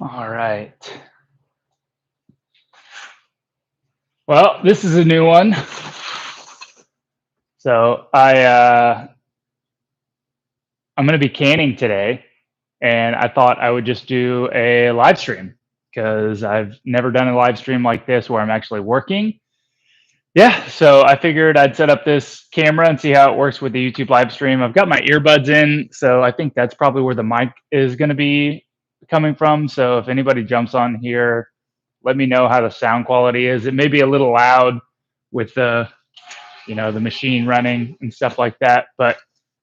All right. Well, this is a new one. So I'm going to be canning today, and I thought I would just do a live stream because I've never done a live stream like this where I'm actually working. Yeah, so I figured I'd set up this camera and see how it works with the YouTube live stream. I've got my earbuds in, so I think that's probably where the mic is going to be coming from. So if anybody jumps on here, let me know how the sound quality is. It may be a little loud with the machine running and stuff like that. But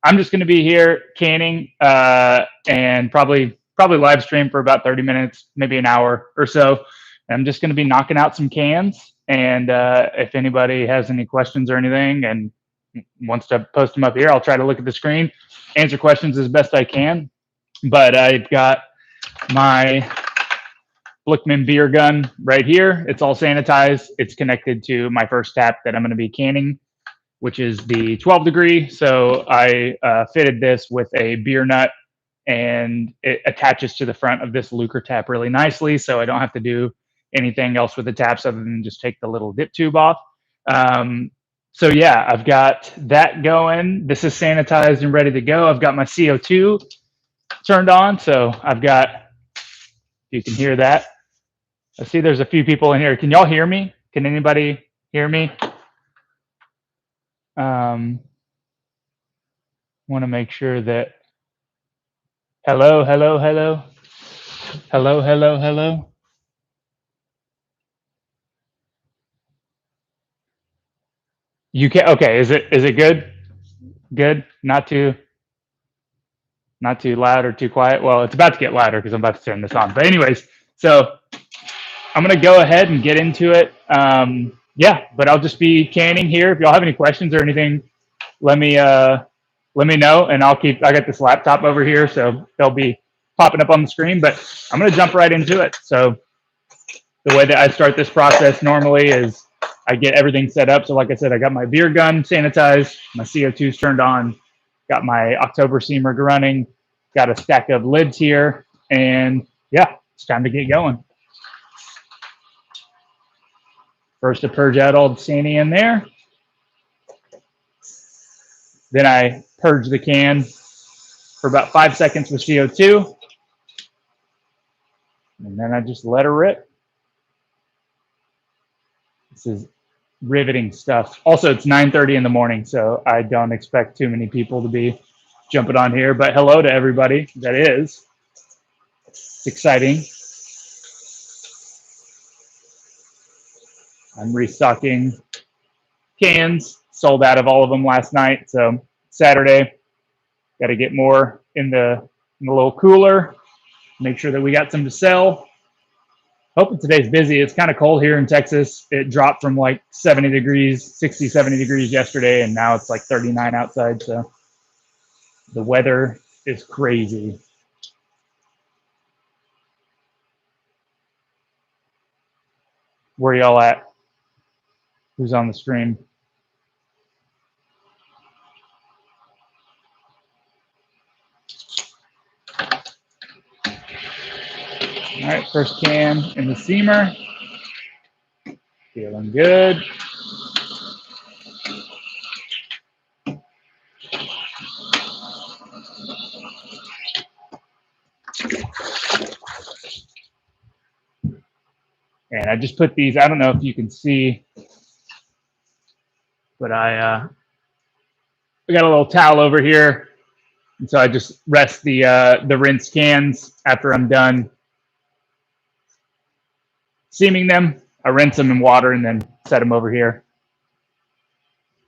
I'm just going to be here canning and probably live stream for about 30 minutes, maybe an hour or so. And I'm just going to be knocking out some cans. And if anybody has any questions or anything and wants to post them up here, I'll try to look at the screen, answer questions as best I can. But I've got my Blickman beer gun right here. It's all sanitized. It's connected to my first tap that I'm going to be canning, which is the 12 degree. So I fitted this with a beer nut, and it attaches to the front of this Lucre tap really nicely. So I don't have to do anything else with the taps other than just take the little dip tube off. So yeah, I've got that going. This is sanitized and ready to go. I've got my CO2 turned on. So I've got, you can hear that. I see there's a few people in here. Can y'all hear me? Can anybody hear me? Want to make sure that hello. You can, okay, is it good? Good? Not too loud or too quiet? Well, it's about to get louder because I'm about to turn this on. But anyways, so I'm gonna go ahead and get into it. Yeah, but I'll just be canning here. If y'all have any questions or anything, let me know, and I got this laptop over here, so they'll be popping up on the screen. But I'm gonna jump right into it. So the way that I start this process normally is I get everything set up. So like I said, I got my beer gun sanitized, my CO2's turned on, got my October Seamer running, got a stack of lids here, and yeah, it's time to get going. First to purge out all the sani in there. Then I purge the can for about 5 seconds with CO2. And then I just let her rip. This is riveting stuff. Also, it's 9:30 in the morning, so I don't expect too many people to be jumping on here. But hello to everybody that is. It's exciting. I'm restocking cans. Sold out of all of them last night. So Saturday, got to get more in the little cooler. Make sure that we got some to sell. Hoping today's busy. It's kind of cold here in Texas. It dropped from like 70 degrees, 60, 70 degrees yesterday, and now it's like 39 outside. So the weather is crazy. Where y'all at? Who's on the stream? All right, first can in the Seamer. Feeling good. And I just put these, I don't know if you can see, but I got a little towel over here. And so I just rest the rinse cans after I'm done seaming them. I rinse them in water and then set them over here.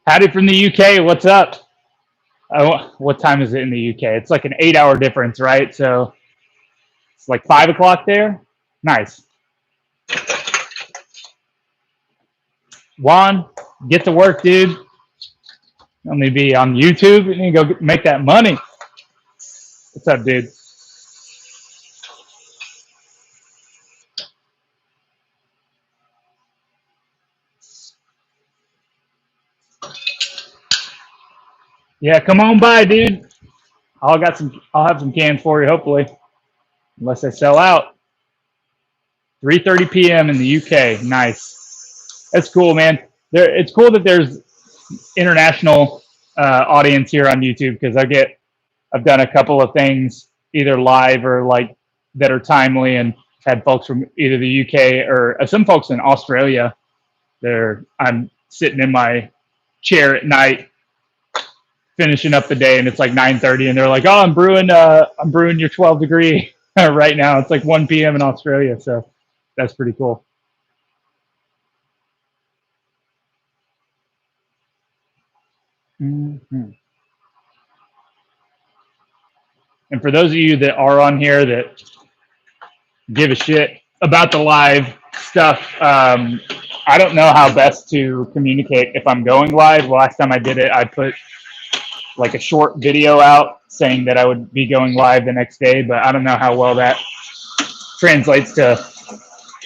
Howdy from the UK. What's up? What time is it in the UK? It's like an 8-hour difference, right? So it's like 5 o'clock there. Nice. Juan, get to work, dude. Let me be on YouTube and you go make that money. What's up, dude? Yeah, come on by, dude. I'll have some cans for you, hopefully. Unless they sell out. 3:30 p.m. in the UK. Nice. That's cool, man. It's cool that there's international audience here on YouTube because I've done a couple of things either live or like that are timely and had folks from either the UK or some folks in Australia. I'm sitting in my chair at night finishing up the day and it's like 9:30 and they're like, "Oh, I'm brewing your 12 degree right now." It's like 1 p.m. in Australia, so that's pretty cool. Mm-hmm. And for those of you that are on here that give a shit about the live stuff, I don't know how best to communicate if I'm going live. Last time I did it, I put like a short video out saying that I would be going live the next day, but I don't know how well that translates to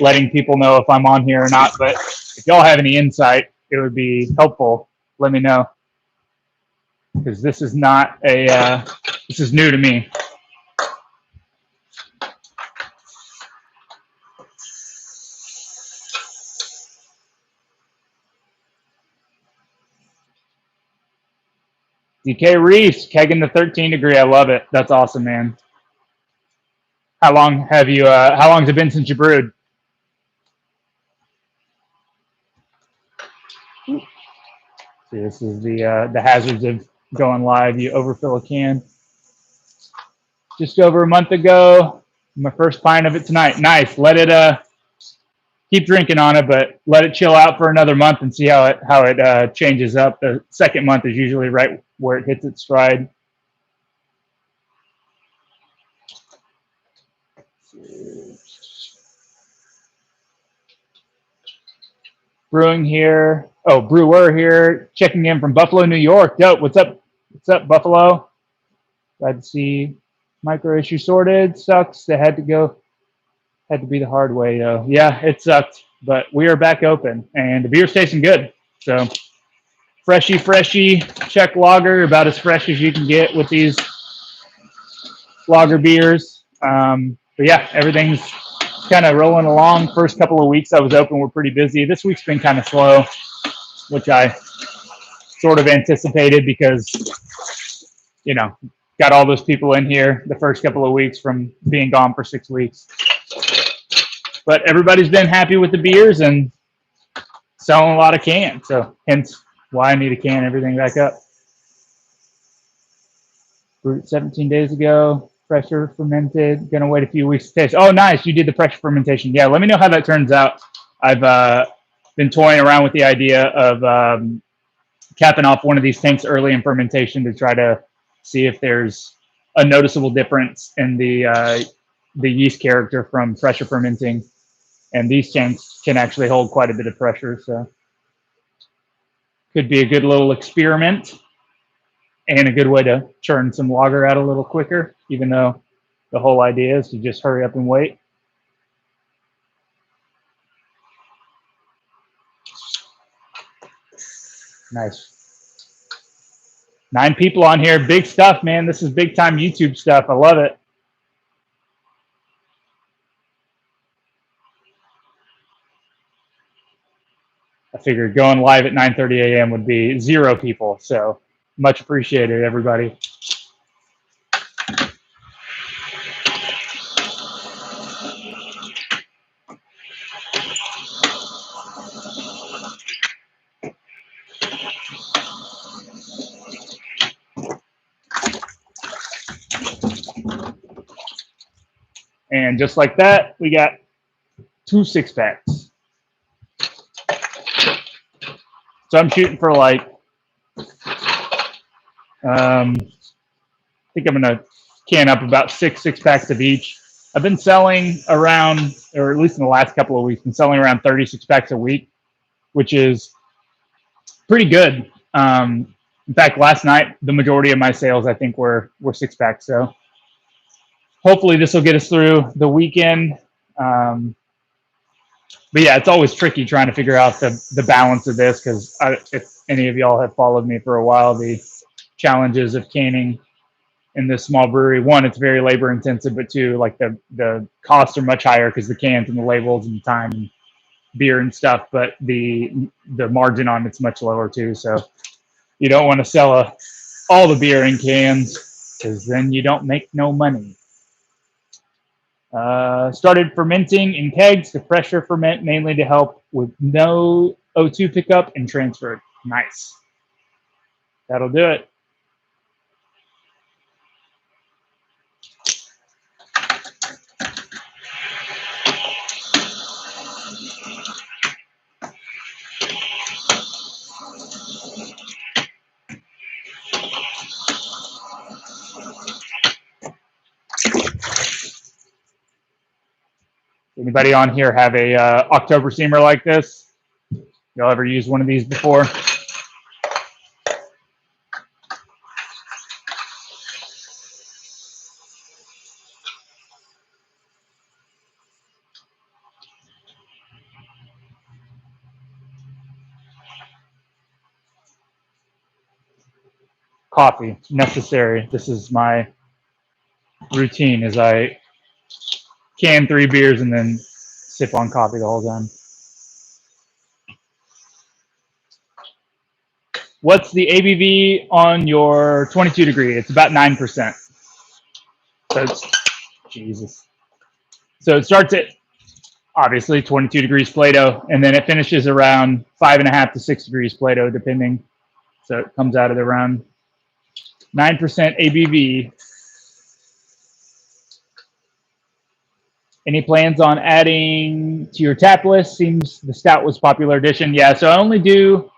letting people know if I'm on here or not. But if y'all have any insight, it would be helpful. Let me know, because this is not this is new to me. DK Reese, kegging the 13 degree. I love it. That's awesome, man. How long have you? How long has it been since you brewed? See, this is the hazards of going live. You overfill a can. Just over a month ago, my first pint of it tonight. Nice. Let it keep drinking on it, but let it chill out for another month and see how it changes up. The second month is usually right where it hits its stride. Brewing here. Oh, brewer here. Checking in from Buffalo, New York. Dope. What's up? What's up, Buffalo? Glad to see micro issue sorted. Sucks. They had to be the hard way though. Yeah, it sucked, but we are back open and the beer's tasting good. So freshy Czech lager, about as fresh as you can get with these lager beers. But yeah, everything's kind of rolling along. First couple of weeks I was open were pretty busy. This week's been kind of slow, which I sort of anticipated because, you know, got all those people in here the first couple of weeks from being gone for 6 weeks. But everybody's been happy with the beers and selling a lot of cans. So hence why I need to can everything back up. Brewed 17 days ago. Pressure fermented. Gonna wait a few weeks to taste. Oh, nice. You did the pressure fermentation. Yeah, let me know how that turns out. I've been toying around with the idea of capping off one of these tanks early in fermentation to try to see if there's a noticeable difference in the yeast character from pressure fermenting. And these tanks can actually hold quite a bit of pressure, so could be a good little experiment and a good way to churn some lager out a little quicker, even though the whole idea is to just hurry up and wait. Nice. 9 people on here. Big stuff, man. This is big time YouTube stuff. I love it. I figured going live at 9:30 a.m. would be 0 people. So much appreciated, everybody. And just like that, we got 2 6-packs. So I'm shooting for like, I think I'm gonna can up about 6 6-packs of each. I've been selling around, or at least in the last couple of weeks, been selling around 36 packs a week, which is pretty good. In fact, last night, the majority of my sales, I think, were 6-packs. So hopefully this will get us through the weekend. But yeah, it's always tricky trying to figure out the balance of this because if any of y'all have followed me for a while, the challenges of canning in this small brewery. One, it's very labor intensive, but two, like the costs are much higher because the cans and the labels and the time and beer and stuff. But the margin on it's much lower too. So you don't want to sell all the beer in cans because then you don't make no money. Started fermenting in kegs to pressure ferment, mainly to help with no O2 pickup and transfer. Nice. That'll do it. Anybody on here have a October steamer like this? Y'all ever used one of these before? Coffee, necessary. This is my routine as I can 3 beers and then sip on coffee the whole time. What's the ABV on your 22 degree? It's about 9%. So it's, Jesus. So it starts at obviously 22 degrees Plato, and then it finishes around 5.5 to 6 degrees Plato, depending. So it comes out at around 9% ABV. Any plans on adding to your tap list? Seems the stout was popular edition. Yeah, so I only do,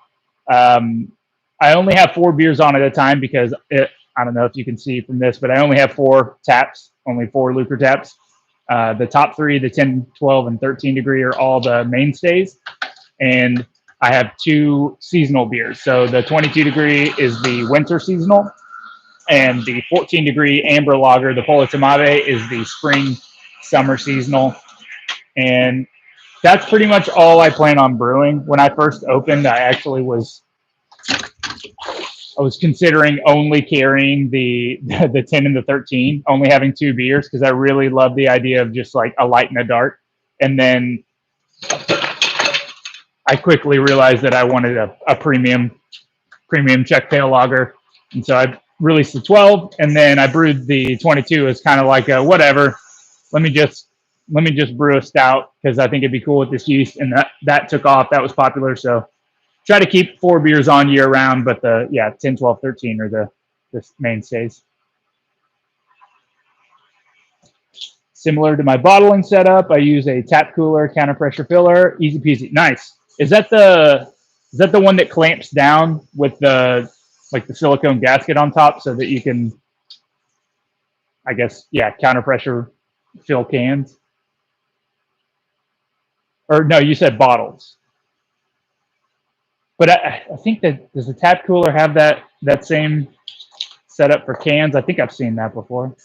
I only have 4 beers on at a time because I don't know if you can see from this, but I only have 4 taps, only 4 Lucre taps. The top 3, the 10, 12, and 13 degree are all the mainstays. And I have 2 seasonal beers. So the 22 degree is the winter seasonal, and the 14 degree amber lager, the Politamabe, is the spring summer seasonal. And that's pretty much all I plan on brewing. When I first opened, I was considering only carrying the 10 and the 13, only having 2 beers, because I really love the idea of just like a light and a dark. And then I quickly realized that I wanted a premium Czech pale lager, and so I released the 12, and then I brewed the 22 as kind of like a whatever. Let me just brew a stout because I think it'd be cool with this yeast, and that took off. That was popular, so try to keep 4 beers on year round, but 10, 12, 13 are the mainstays. Similar to my bottling setup, I use a tap cooler, counter pressure filler, easy peasy. Nice. Is that the one that clamps down with the silicone gasket on top so that you can, I guess, counter pressure fill cans? Or no, you said bottles. But I think that, does the tap cooler have that same setup for cans? I think I've seen that before.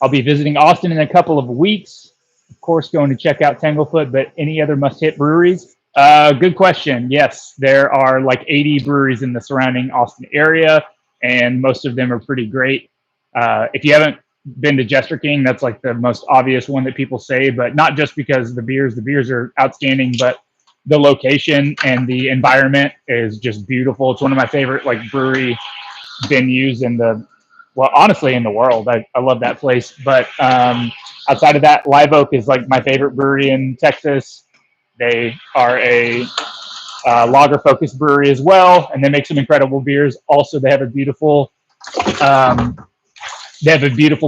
I'll be visiting Austin in a couple of weeks. Of course, going to check out Tanglefoot, but any other must-hit breweries? Good question. Yes, there are like 80 breweries in the surrounding Austin area, and most of them are pretty great. If you haven't been to Jester King, that's like the most obvious one that people say, but not just because the beers are outstanding, but the location and the environment is just beautiful. It's one of my favorite like brewery venues honestly in the world. I love that place. But outside of that, Live Oak is like my favorite brewery in Texas. They are a lager focused brewery as well, and they make some incredible beers. Also, they have a beautiful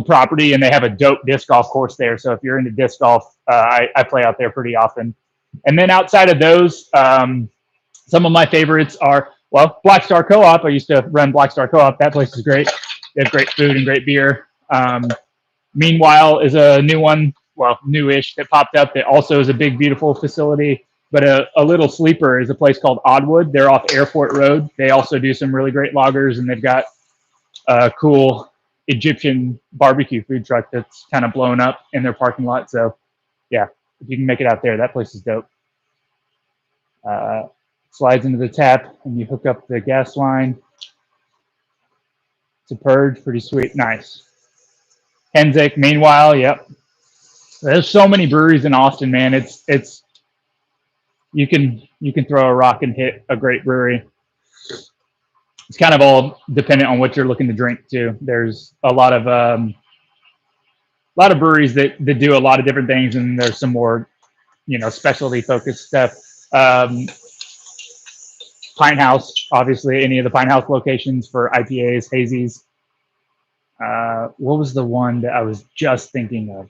property, and they have a dope disc golf course there. So if you're into disc golf, I play out there pretty often. And then outside of those, some of my favorites are, Black Star Co-op. I used to run Black Star Co-op. That place is great. They have great food and great beer. Meanwhile is a new one, newish, that popped up that also is a big, beautiful facility. But a little sleeper is a place called Oddwood. They're off Airport Road. They also do some really great lagers, and they've got a cool Egyptian barbecue food truck that's kind of blown up in their parking lot. So, yeah, if you can make it out there, that place is dope. Slides into the tap, and you hook up the gas line. To Purge, pretty sweet. Nice. Henzik, meanwhile, yep. There's so many breweries in Austin, man. It's you can throw a rock and hit a great brewery. It's kind of all dependent on what you're looking to drink too. There's a lot of breweries that do a lot of different things, and there's some more specialty focused stuff. Um, Pine House, obviously, any of the Pine House locations for IPAs, hazies. What was the one that I was just thinking of?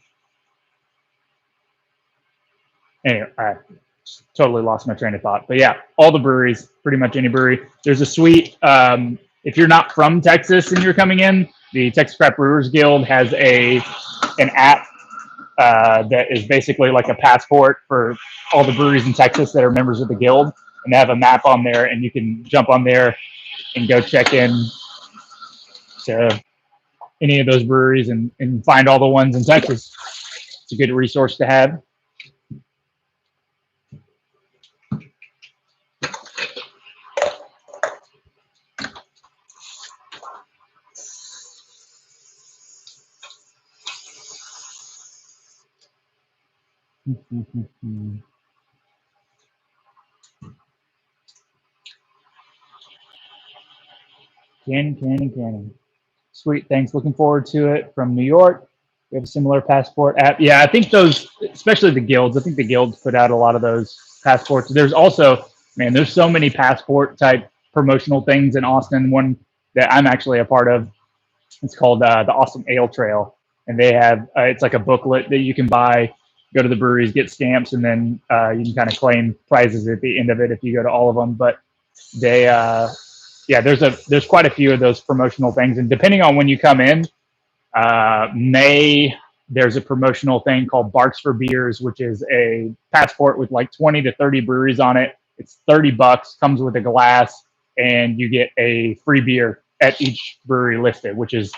Anyway, I totally lost my train of thought. But yeah, all the breweries, pretty much any brewery. There's a suite. If you're not from Texas and you're coming in, the Texas Craft Brewers Guild has an app that is basically like a passport for all the breweries in Texas that are members of the guild, and they have a map on there, and you can jump on there and go check in to any of those breweries and find all the ones in Texas. It's a good resource to have. Canning. Sweet, thanks. Looking forward to it. From New York, we have a similar passport app. Yeah, I think those, especially the guilds, I think the guilds put out a lot of those passports. There's also, man, there's so many passport type promotional things in Austin. One that I'm actually a part of, it's called the Austin Ale Trail. And they have, it's like a booklet that you can buy, go to the breweries, get stamps, and then you can kind of claim prizes at the end of it if you go to all of them. But they, yeah, there's quite a few of those promotional things, and depending on when you come in, May there's a promotional thing called Barks for Beers, which is a passport with like 20 to 30 breweries on it. It's $30, comes with a glass, and you get a free beer at each brewery listed, which is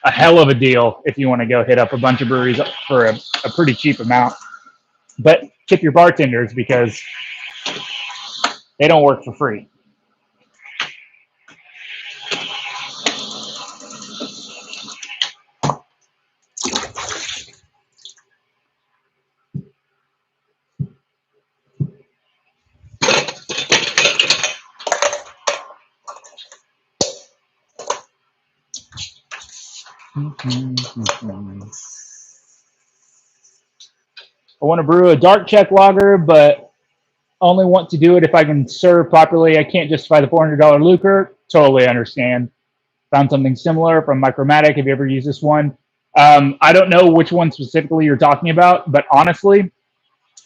a hell of a deal if you want to go hit up a bunch of breweries for a pretty cheap amount. But tip your bartenders because they don't work for free. I want to brew a dark Czech lager, but only want to do it if I can serve properly. I can't justify the $400 lucre. Totally understand. Found something similar from Micromatic. Have you ever used this one? I don't know which one specifically you're talking about, but honestly,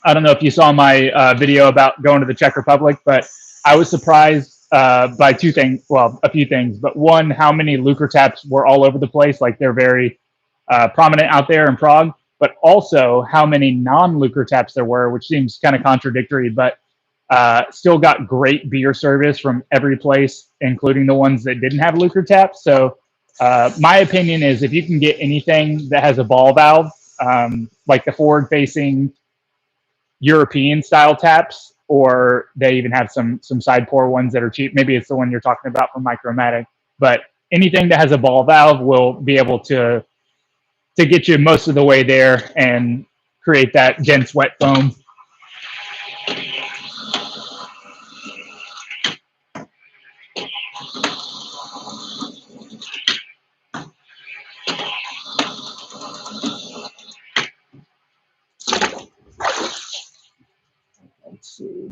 I don't know if you saw my video about going to the Czech Republic, but I was surprised by two things. Well, a few things, but one, how many Lucre taps were all over the place. Like they're very prominent out there in Prague, but also how many non-Lucre taps there were, which seems kind of contradictory, but still got great beer service from every place, including the ones that didn't have Lucre taps. So my opinion is if you can get anything that has a ball valve, like the forward-facing European style taps, or they even have some side pour ones that are cheap. Maybe it's the one you're talking about from Micromatic, but anything that has a ball valve will be able to get you most of the way there and create that dense wet foam. Let's see.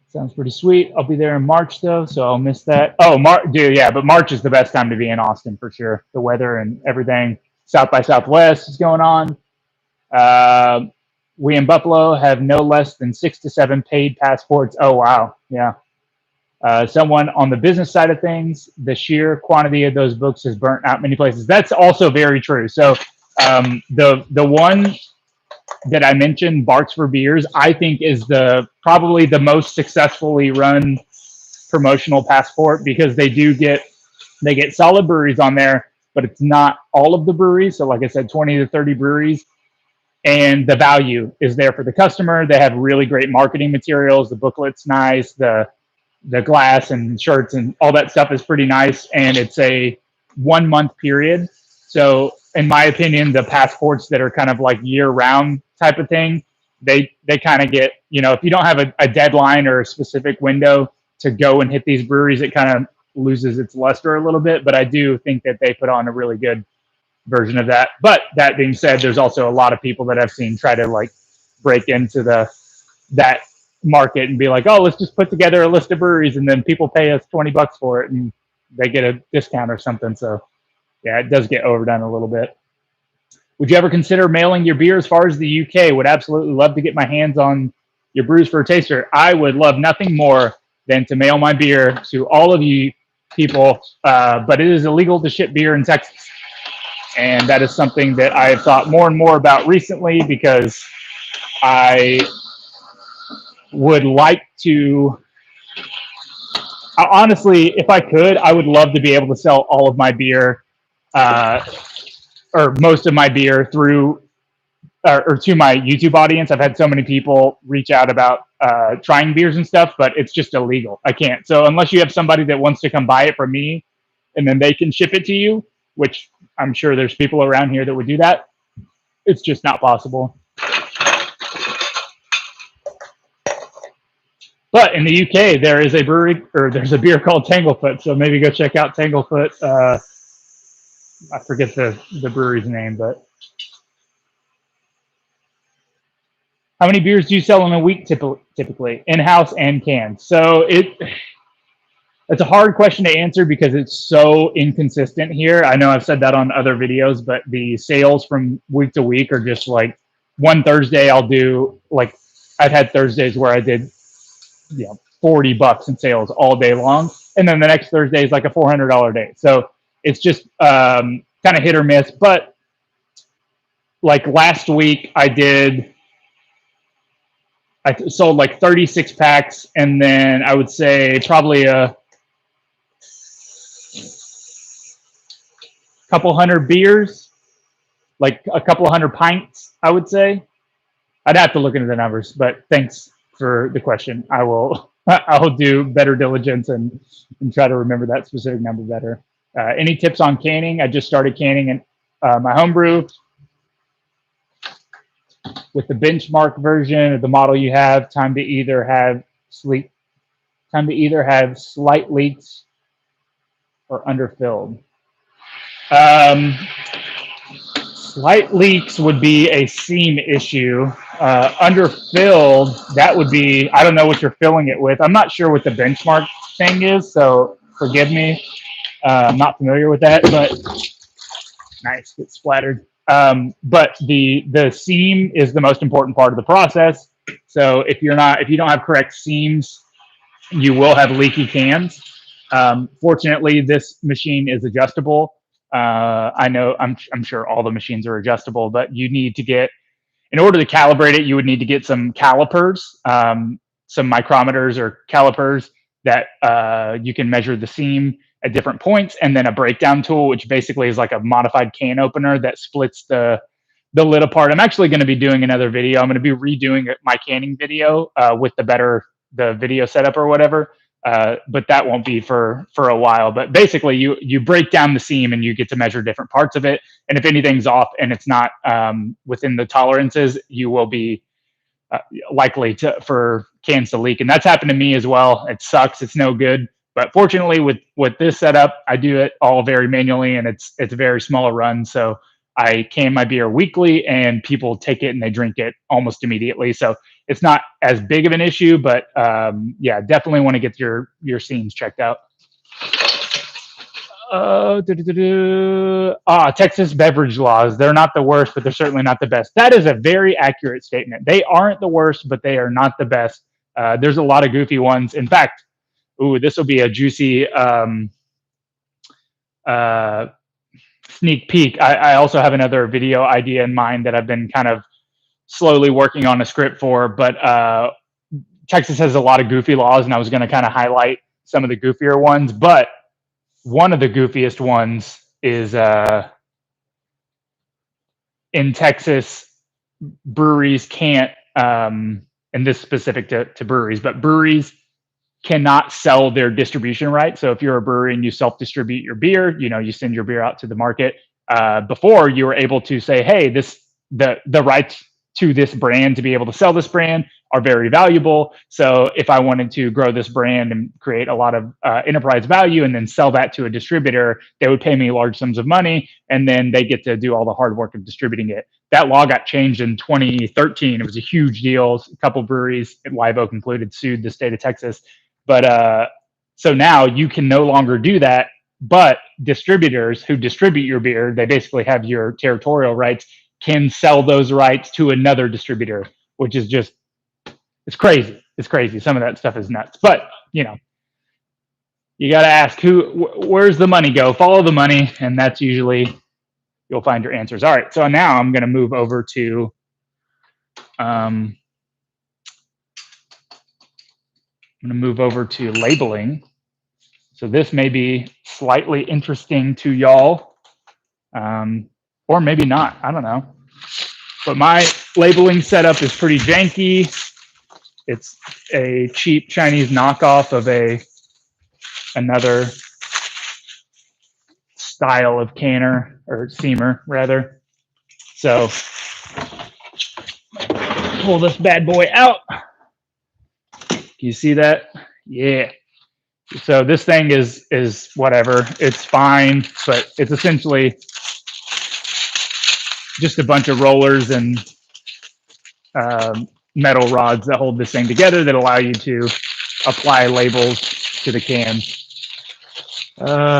Sounds pretty sweet. I'll be there in March though, so I'll miss that. Oh, dude, yeah, but March is the best time to be in Austin for sure. The weather and everything. South by Southwest is going on. We in Buffalo have no less than 6 to 7 paid passports. Oh, wow. Yeah. Someone on the business side of things, the sheer quantity of those books has burnt out many places. That's also very true. So the one that I mentioned, Barks for Beers, I think is probably the most successfully run promotional passport because they get solid breweries on there, but it's not all of the breweries. So like I said, 20 to 30 breweries, and the value is there for the customer. They have really great marketing materials. The booklet's nice. The the glass and shirts and all that stuff is pretty nice, and it's a 1 month period. So in my opinion, the passports that are kind of like year round type of thing, they kind of get, if you don't have a deadline or a specific window to go and hit these breweries, it kind of loses its luster a little bit. But I do think that they put on a really good version of that. But that being said, there's also a lot of people that I've seen try to like break into that market and be like, oh, let's just put together a list of breweries and then people pay us $20 for it and they get a discount or something. So yeah, it does get overdone a little bit. Would you ever consider mailing your beer as far as the UK? Would absolutely love to get my hands on your brews for a taster. I would love nothing more than to mail my beer to all of you people, but it is illegal to ship beer in Texas. And that is something that I have thought more and more about recently, because I would like to, honestly, if I could, I would love to be able to sell all of my beer, or most of my beer through, or to my YouTube audience. I've had so many people reach out about trying beers and stuff, but it's just illegal. I can't. So unless you have somebody that wants to come buy it from me and then they can ship it to you, which I'm sure there's people around here that would do that, it's just not possible. But in the UK, there is a brewery, or there's a beer called Tanglefoot. So maybe go check out Tanglefoot. I forget the brewery's name, but how many beers do you sell in a week typically, in-house and canned? So it's a hard question to answer because it's so inconsistent here. I know I've said that on other videos, but the sales from week to week are just like, one Thursday I'll do, like, I've had Thursdays where I did, $40 in sales all day long. And then the next Thursday is like a $400 day. So it's just kind of hit or miss. But like last week I sold like 36 packs, and then I would say probably a couple hundred beers, like a couple hundred pints, I would say. I'd have to look into the numbers, but thanks for the question. I'll do better diligence and try to remember that specific number better. Any tips on canning? I just started canning in my homebrew. With the benchmark version of the model you have, time to either have slight leaks or underfilled. Slight leaks would be a seam issue. Underfilled, that would be, I don't know what you're filling it with. I'm not sure what the benchmark thing is, so forgive me. I'm not familiar with that, but nice, get splattered. But the seam is the most important part of the process. So if you don't have correct seams, you will have leaky cans. Fortunately, this machine is adjustable. I know I'm sure all the machines are adjustable, but you need to get, in order to calibrate it, you would need to get some calipers, some micrometers or calipers that you can measure the seam at different points, and then a breakdown tool, which basically is like a modified can opener that splits the lid apart. I'm actually going to be doing another video. I'm going to be redoing my canning video with the video setup or whatever. But that won't be for a while. But basically, you break down the seam and you get to measure different parts of it. And if anything's off and it's not within the tolerances, you will be likely for cans to leak. And that's happened to me as well. It sucks. It's no good. But fortunately, with this setup, I do it all very manually, and it's a very small run. So I can my beer weekly, and people take it and they drink it almost immediately. So it's not as big of an issue, but yeah, definitely want to get your seams checked out. Texas beverage laws. They're not the worst, but they're certainly not the best. That is a very accurate statement. They aren't the worst, but they are not the best. There's a lot of goofy ones. In fact, this will be a juicy sneak peek. I also have another video idea in mind that I've been kind of slowly working on a script for, but Texas has a lot of goofy laws, and I was going to kind of highlight some of the goofier ones. But one of the goofiest ones is in Texas, breweries can't, and this is specific to breweries, but breweries cannot sell their distribution rights. So if you're a brewery and you self-distribute your beer, you send your beer out to the market. Before, you were able to say, hey, the rights to this brand to be able to sell this brand are very valuable. So if I wanted to grow this brand and create a lot of enterprise value and then sell that to a distributor, they would pay me large sums of money, and then they get to do all the hard work of distributing it. That law got changed in 2013. It was a huge deal. A couple breweries, Live Oak included, sued the state of Texas. But so now you can no longer do that. But distributors who distribute your beer, they basically have your territorial rights, can sell those rights to another distributor, which is just, it's crazy. It's crazy. Some of that stuff is nuts. But, you got to ask where's the money go? Follow the money, and that's usually, you'll find your answers. All right, so now I'm going to move over to labeling. So this may be slightly interesting to y'all, or maybe not. I don't know. But my labeling setup is pretty janky. It's a cheap Chinese knockoff of another style of canner, or seamer rather. So pull this bad boy out. Can you see that? Yeah. So this thing is whatever. It's fine, but it's essentially just a bunch of rollers and metal rods that hold this thing together that allow you to apply labels to the can.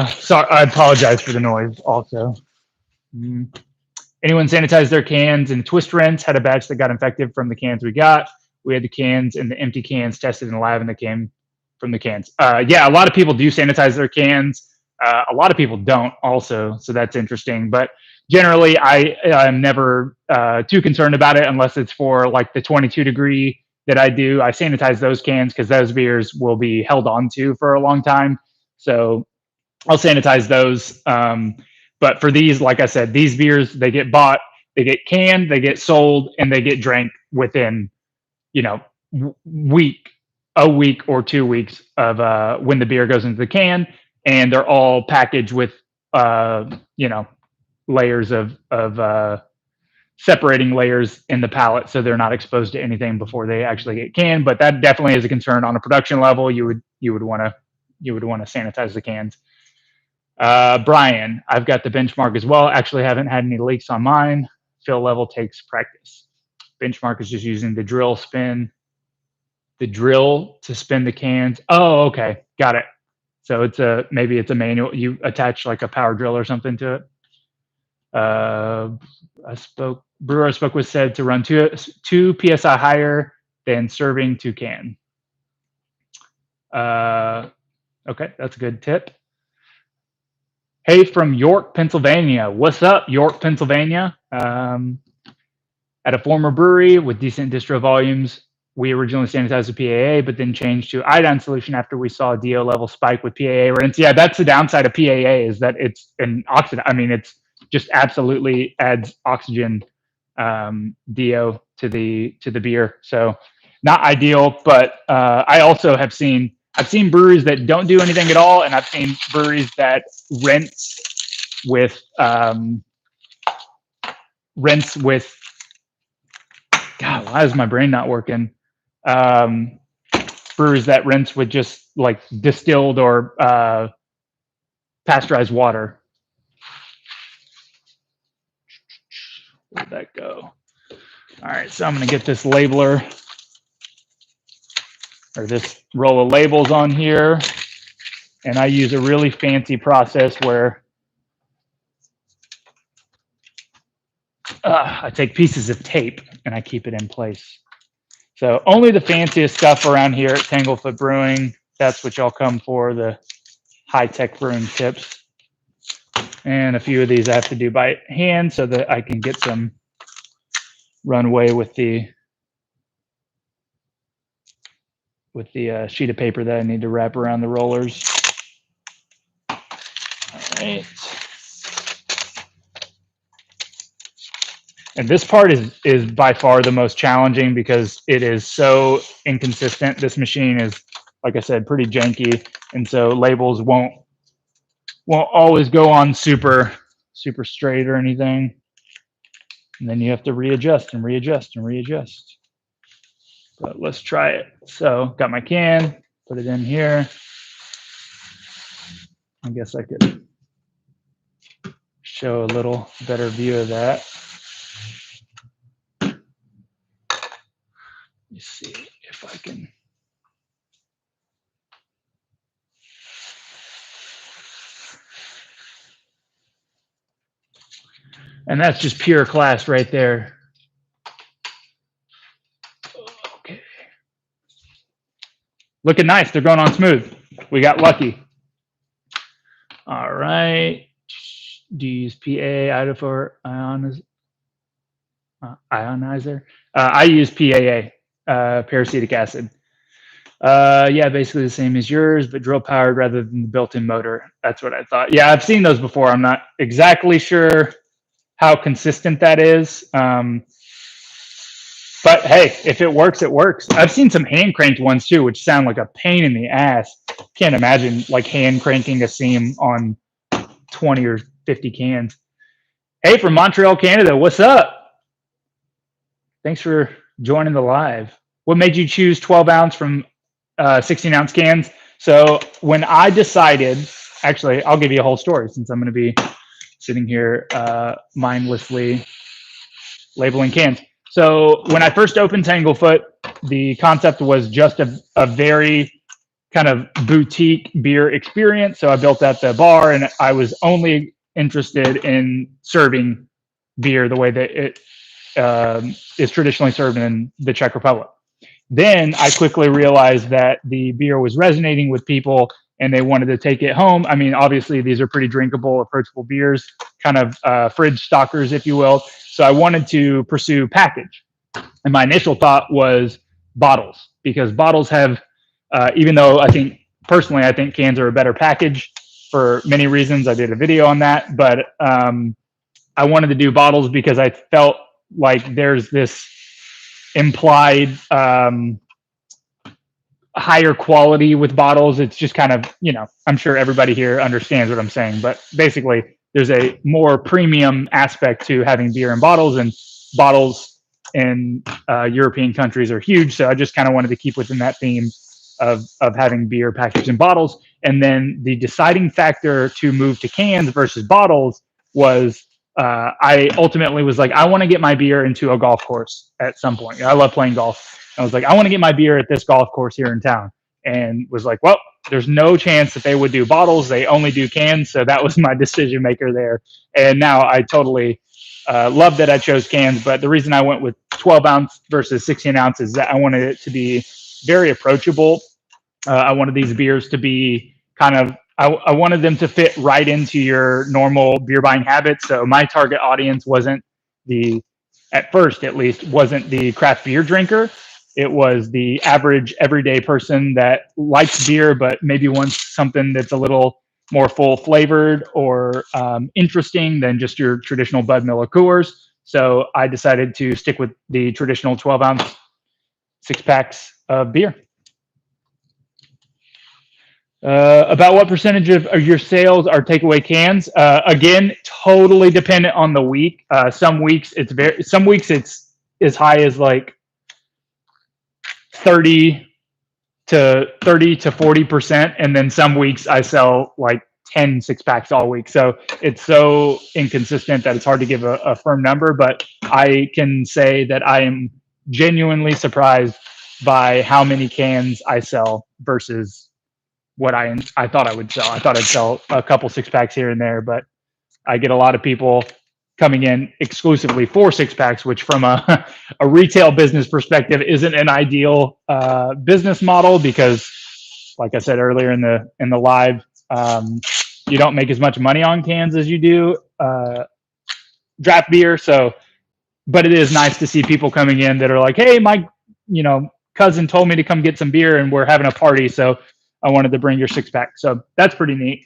Sorry, I apologize for the noise also. Anyone sanitize their cans in twist rinse? Had a batch that got infected from the cans we got. We had the cans and the empty cans tested in the lab, and they came from the cans. Yeah, a lot of people do sanitize their cans. A lot of people don't also, so that's interesting. But generally, I'm never too concerned about it unless it's for like the 22 degree that I do. I sanitize those cans because those beers will be held on to for a long time. So I'll sanitize those. But for these, like I said, these beers, they get bought, they get canned, they get sold, and they get drank within, a week or 2 weeks of when the beer goes into the can, and they're all packaged with, layers of separating layers in the pallet, so they're not exposed to anything before they actually get canned. But that definitely is a concern on a production level. You would want to sanitize the cans. Brian, I've got the Benchmark as well. Actually, haven't had any leaks on mine. Fill level takes practice. Benchmark is just using the drill to spin the cans. Oh, okay, got it. So maybe it's a manual. You attach like a power drill or something to it. Brewer I spoke with said to run 2 psi higher than serving to can. Okay, that's a good tip. Hey, from York, Pennsylvania. What's up, York, Pennsylvania? At a former brewery with decent distro volumes, we originally sanitized with PAA, but then changed to iodine solution after we saw a DO level spike with PAA rinse. Yeah, that's the downside of PAA, is that it's an oxidant. I mean, it's just absolutely adds oxygen, DO to the beer. So not ideal, but I also have seen breweries that don't do anything at all, and I've seen breweries that rinse with God, why is my brain not working? Breweries that rinse with just like distilled or pasteurized water. Where'd that go? All right, so I'm going to get this labeler, or this roll of labels on here, and I use a really fancy process where I take pieces of tape and I keep it in place. So only the fanciest stuff around here at Tanglefoot Brewing. That's what y'all come for, the high-tech brewing tips. And a few of these I have to do by hand so that I can get some runway with the sheet of paper that I need to wrap around the rollers. All right. And this part is by far the most challenging because it is so inconsistent. This machine is like I said, pretty janky, and so labels won't always go on super straight or anything. And then you have to readjust and readjust and readjust. But let's try it. So got my can, put it in here. I guess I could show a little better view of that. Let me see if I can. And that's just pure class right there. Okay. Looking nice. They're going on smooth. We got lucky. All right. Do you use PA, iodophor, ionizer? I use PAA, peracetic acid. Yeah, basically the same as yours, but drill powered rather than the built-in motor. That's what I thought. Yeah, I've seen those before. I'm not exactly sure how consistent that is. But hey, if it works, it works. I've seen some hand cranked ones too, which sound like a pain in the ass. Can't imagine like hand cranking a seam on 20 or 50 cans. Hey, from Montreal, Canada, what's up? Thanks for joining the live. What made you choose 12 ounce from 16 ounce cans? So when I decided, actually, I'll give you a whole story since I'm going to be sitting here mindlessly labeling cans. So when I first opened Tanglefoot, the concept was just a very kind of boutique beer experience. So I built at the bar, and I was only interested in serving beer the way that it is traditionally served in the Czech Republic. Then I quickly realized that the beer was resonating with people and they wanted to take it home. I mean, obviously, these are pretty drinkable, approachable beers, kind of fridge stockers, if you will. So I wanted to pursue package. And my initial thought was bottles, because bottles have, even though I think cans are a better package for many reasons. I did a video on that, but I wanted to do bottles because I felt like there's this implied higher quality with bottles. It's just kind of, I'm sure everybody here understands what I'm saying, but basically there's a more premium aspect to having beer in bottles, and bottles in European countries are huge. So I just kind of wanted to keep within that theme of having beer packaged in bottles. And then the deciding factor to move to cans versus bottles was I ultimately was like, I want to get my beer into a golf course at some point. I love playing golf. I was like, I want to get my beer at this golf course here in town, and was like, well, there's no chance that they would do bottles. They only do cans. So that was my decision maker there. And now I totally love that I chose cans. But the reason I went with 12 ounce versus 16 ounce is that I wanted it to be very approachable. I wanted these beers to be kind of, I wanted them to fit right into your normal beer buying habits. So my target audience wasn't at first at least, wasn't the craft beer drinker. It was the average everyday person that likes beer, but maybe wants something that's a little more full flavored or interesting than just your traditional Bud Miller Coors. So I decided to stick with the traditional 12 ounce 6-packs of beer. About what percentage of your sales are takeaway cans? Again, totally dependent on the week. Some weeks it's as high as like 30 to 40%, and then some weeks I sell like 10 6-packs all week. So it's so inconsistent that it's hard to give a firm number, but I can say that I am genuinely surprised by how many cans I sell versus what I thought I would sell. I thought I'd sell a couple 6-packs here and there, but I get a lot of people coming in exclusively for 6-packs, which from a retail business perspective isn't an ideal business model, because like I said earlier in the live, you don't make as much money on cans as you do draft beer. So, but it is nice to see people coming in that are like, hey, my cousin told me to come get some beer and we're having a party, so I wanted to bring your 6-pack. So that's pretty neat.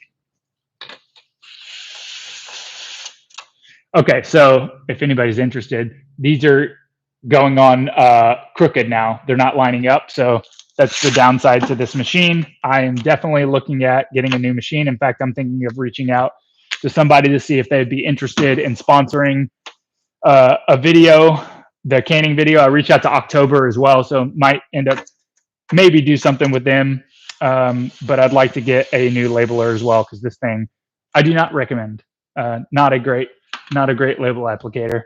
Okay, so if anybody's interested, these are going on crooked now. They're not lining up. So That's the downside to this machine. I am definitely looking at getting a new machine. In fact, I'm thinking of reaching out to somebody to see if they'd be interested in sponsoring a video, the canning video. I reached out to October as well, so might end up maybe do something with them. But I'd like to get a new labeler as well, because this thing I do not recommend. Not a great label applicator.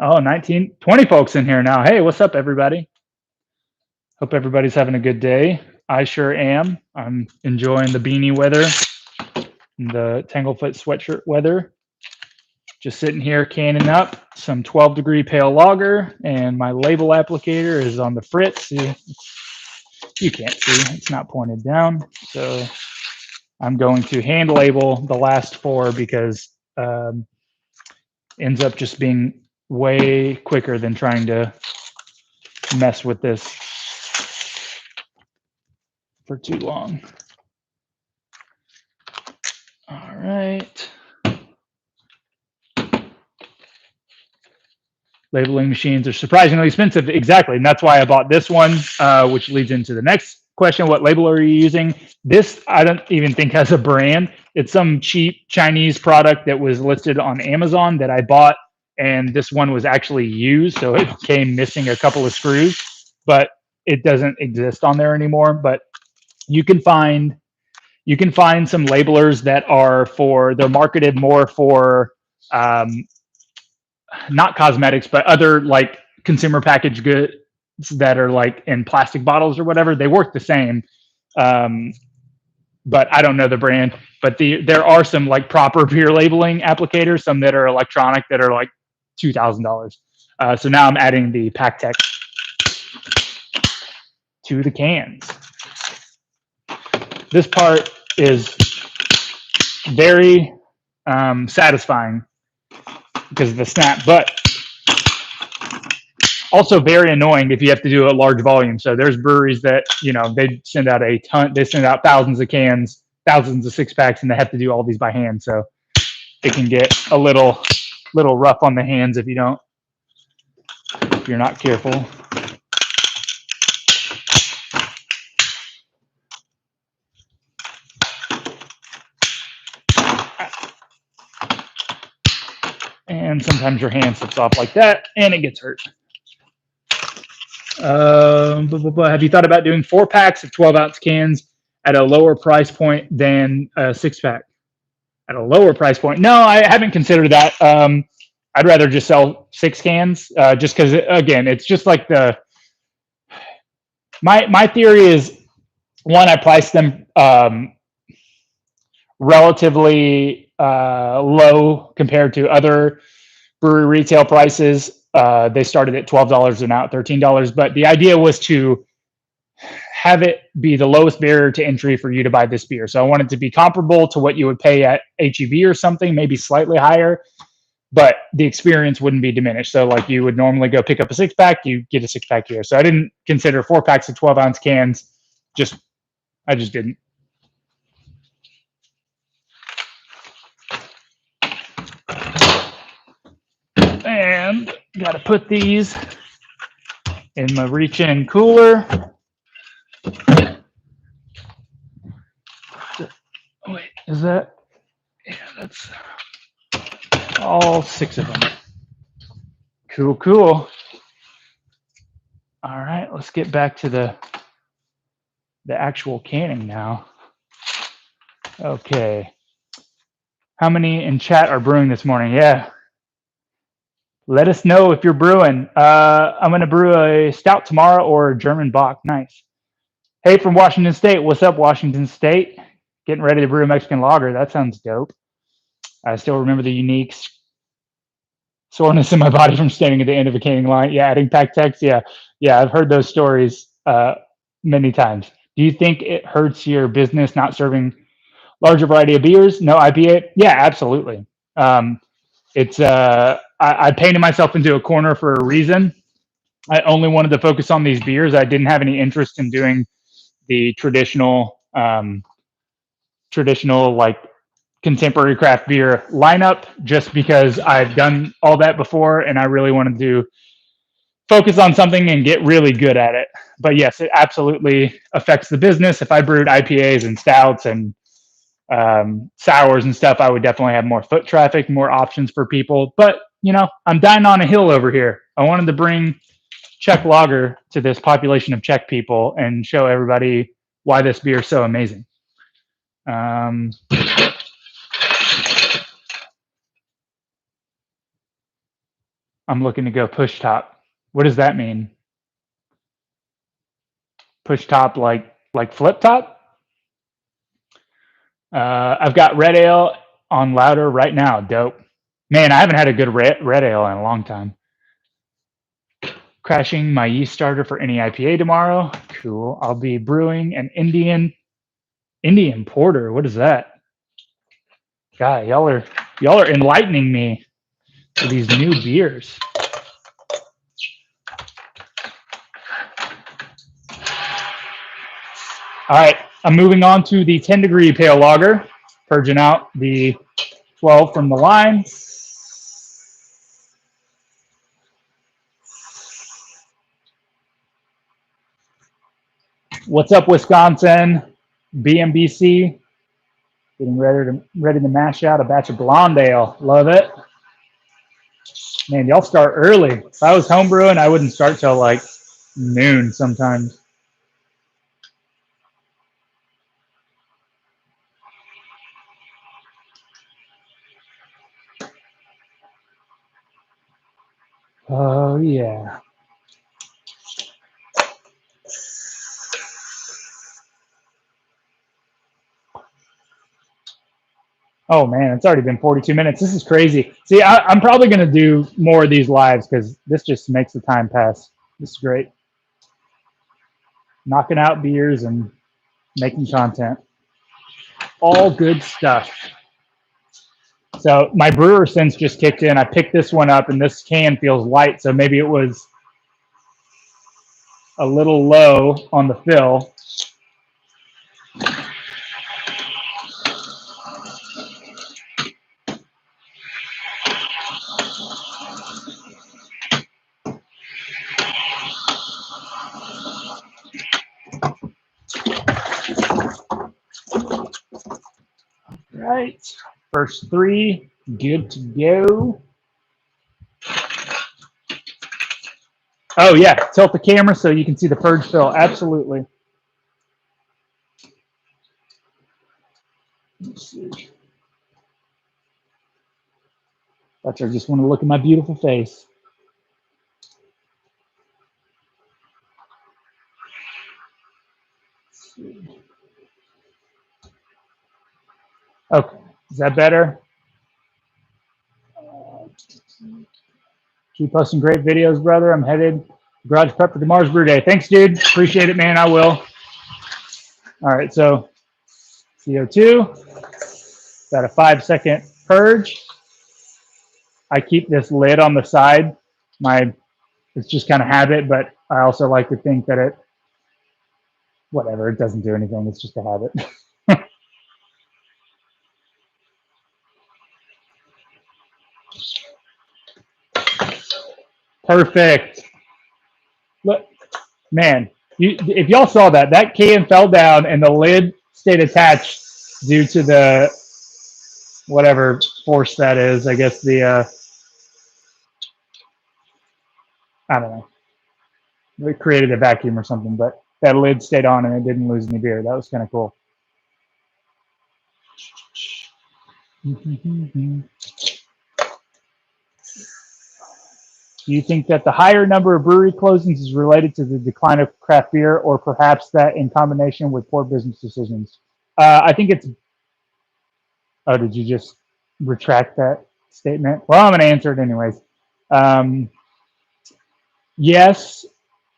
Oh, 20 folks in here now. Hey, what's up, everybody? Hope everybody's having a good day. I sure am. I'm enjoying the beanie weather, the Tanglefoot sweatshirt weather. Just sitting here canning up some 12-degree pale lager, and my label applicator is on the fritz. See, you can't see, it's not pointed down. So I'm going to hand label the last 4 because ends up just being way quicker than trying to mess with this for too long. All right. Labeling machines are surprisingly expensive. Exactly. And that's why I bought this one, which leads into the next question. What labeler are you using? This, I don't even think has a brand. It's some cheap Chinese product that was listed on Amazon that I bought. And this one was actually used. So it came missing a couple of screws, but it doesn't exist on there anymore. But you can find some labelers that are they're marketed more for, not cosmetics, but other like consumer packaged goods that are like in plastic bottles or whatever. They work the same, but I don't know the brand. But there are some like proper beer labeling applicators, some that are electronic that are like $2,000. So now I'm adding the PakTech to the cans. This part is very satisfying because of the snap, but also very annoying if you have to do a large volume. So there's breweries that, they send out a ton, they send out thousands of cans, thousands of 6-packs, and they have to do all these by hand. So it can get a little rough on the hands if you're not careful. And sometimes your hand slips off like that and it gets hurt. Have you thought about doing 4-packs of 12-ounce cans at a lower price point than a 6-pack? At a lower price point? No, I haven't considered that. I'd rather just sell 6 cans, just because, again, it's just like my theory is, one, I price them relatively low compared to other brewery retail prices. They started at $12 and now at $13, but the idea was to have it be the lowest barrier to entry for you to buy this beer. So I want it to be comparable to what you would pay at H-E-B or something, maybe slightly higher, but the experience wouldn't be diminished. So like you would normally go pick up a 6-pack, you get a 6-pack here. So I didn't consider 4-packs of 12-ounce cans. I just didn't. And got to put these in my reach-in cooler. Wait, is that? Yeah, that's all 6 of them. Cool. All right, let's get back to the actual canning now. Okay. How many in chat are brewing this morning? Yeah. Let us know if you're brewing. I'm going to brew a stout tomorrow or a German Bock. Nice. Hey, from Washington State. What's up, Washington State? Getting ready to brew a Mexican lager. That sounds dope. I still remember the unique soreness in my body from standing at the end of a canning line. Yeah, adding PakTechs. Yeah, I've heard those stories many times. Do you think it hurts your business not serving larger variety of beers? No IPA? Yeah, absolutely. I painted myself into a corner for a reason. I only wanted to focus on these beers. I didn't have any interest in doing the traditional like contemporary craft beer lineup, just because I've done all that before and I really wanted to focus on something and get really good at it. But yes, it absolutely affects the business. If I brewed IPAs and stouts and sours and stuff, I would definitely have more foot traffic, more options for people. But, you know, I'm dying on a hill over here. I wanted to bring Czech lager to this population of Czech people and show everybody why this beer is so amazing. I'm looking to go push top. What does that mean? Push top like flip top? I've got red ale on louder right now. Dope. Man, I haven't had a good red ale in a long time. Crashing my yeast starter for any IPA tomorrow. Cool. I'll be brewing an Indian porter. What is that? God, y'all are enlightening me to these new beers. All right, I'm moving on to the 10-degree pale lager, purging out the 12 from the line. What's up, Wisconsin? BMBC, getting ready to mash out a batch of blonde ale. Love it. Man, y'all start early. If I was homebrewing, I wouldn't start till like noon sometimes. Oh, yeah. Oh, man, it's already been 42 minutes. This is crazy. See, I'm probably going to do more of these lives because this just makes the time pass. This is great. Knocking out beers and making content. All good stuff. So my brewer sense just kicked in. I picked this one up, and this can feels light, so maybe it was a little low on the fill. Right. First three, good to go. Oh, yeah. Tilt the camera so you can see the purge fill. Absolutely. Let's see. I just want to look at my beautiful face. Okay. Is that better? Keep posting great videos, brother. I'm headed to Garage Prep for tomorrow's brew day. Thanks, dude. Appreciate it, man. I will. All right. So CO2. Got a 5-second purge. I keep this lid on the side. It's just kind of habit, but I also like to think that it doesn't do anything. It's just a habit. Perfect. Look, man, if y'all saw that can fell down and the lid stayed attached due to the whatever force that is. I guess I don't know. It created a vacuum or something, but that lid stayed on and it didn't lose any beer. That was kind of cool. Do you think that the higher number of brewery closings is related to the decline of craft beer, or perhaps that in combination with poor business decisions? I think it's... Oh, did you just retract that statement? Well, I'm going to answer it anyways. Yes.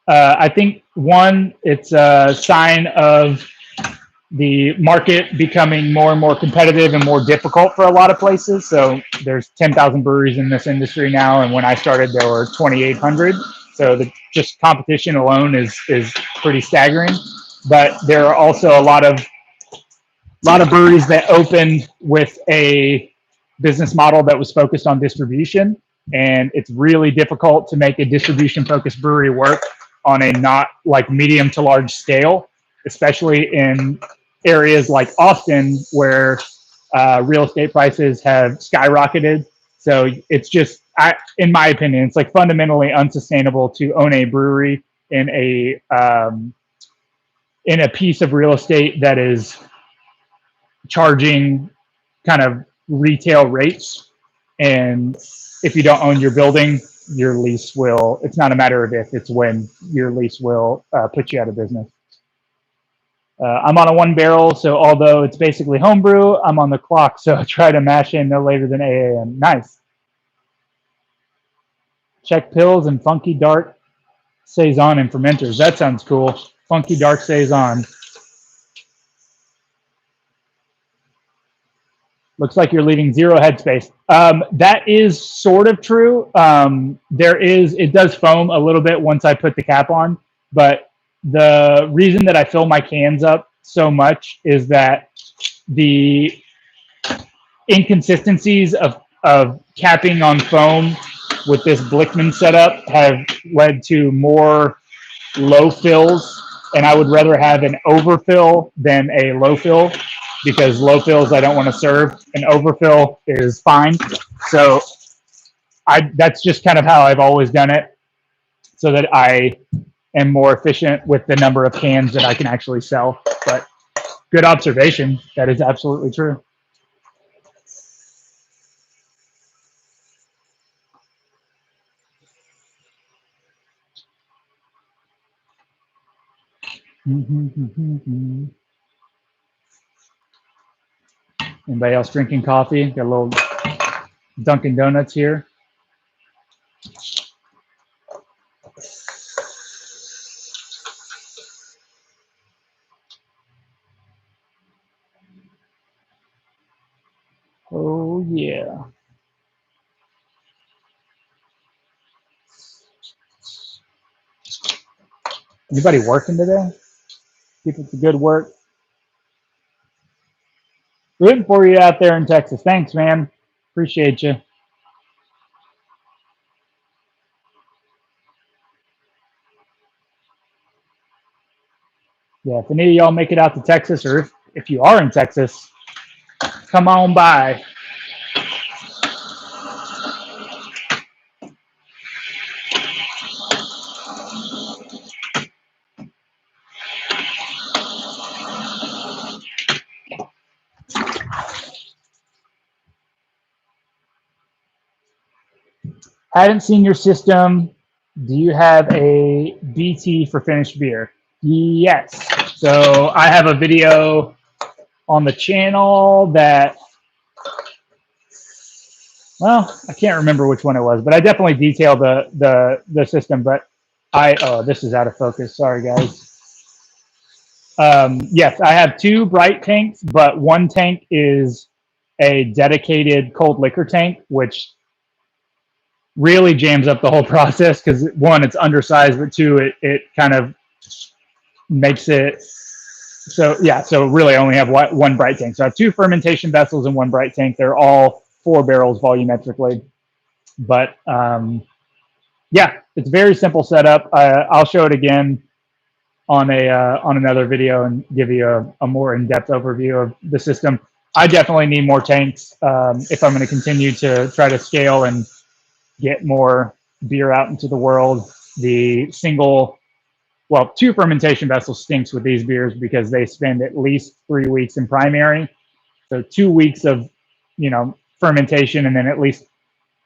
I think, one, it's a sign of the market becoming more and more competitive and more difficult for a lot of places. So there's 10,000 breweries in this industry now, and when I started, there were 2,800. So the just competition alone is pretty staggering. But there are also a lot of a lot of breweries that opened with a business model that was focused on distribution, and it's really difficult to make a distribution focused brewery work on a not like medium to large scale, especially in areas like Austin where real estate prices have skyrocketed. So it's just, in my opinion, it's like fundamentally unsustainable to own a brewery in a piece of real estate that is charging kind of retail rates. And if you don't own your building, your lease will, it's not a matter of if, it's when your lease will put you out of business. I'm on a 1 barrel, so although it's basically homebrew, I'm on the clock, so I try to mash in no later than 8 a.m. Nice. Check pills and funky dark saison and fermenters. That sounds cool. Funky dark saison. Looks like you're leaving 0 headspace. That is sort of true. It does foam a little bit once I put the cap on, but the reason that I fill my cans up so much is that the inconsistencies of capping on foam with this Blickman setup have led to more low fills, and I would rather have an overfill than a low fill, because low fills I don't want to serve, and overfill is fine. So that's just kind of how I've always done it, so that I am more efficient with the number of cans that I can actually sell. But good observation. That is absolutely true. Anybody else drinking coffee? Got a little Dunkin' Donuts here. Oh yeah. Anybody working today? Keep up the good work. Rooting for you out there in Texas. Thanks, man. Appreciate you. Yeah, if any of y'all make it out to Texas, or if you are in Texas, come on by. Hadn't seen your system. Do you have a BT for finished beer? Yes. So I have a video on the channel that, well, I can't remember which one it was, but I definitely detail the system. But this is out of focus. Sorry, guys. Yes, I have 2 bright tanks, but one tank is a dedicated cold liquor tank, which really jams up the whole process because, 1, it's undersized, but 2, it kind of makes it so, yeah. So really, I only have 1 bright tank. So I have 2 fermentation vessels and 1 bright tank. They're all 4 barrels volumetrically, but yeah, it's a very simple setup. I'll show it again on another video and give you a more in-depth overview of the system. I definitely need more tanks if I'm going to continue to try to scale and get more beer out into the world. The 2 fermentation vessels stinks with these beers because they spend at least 3 weeks in primary. So 2 weeks of, fermentation, and then at least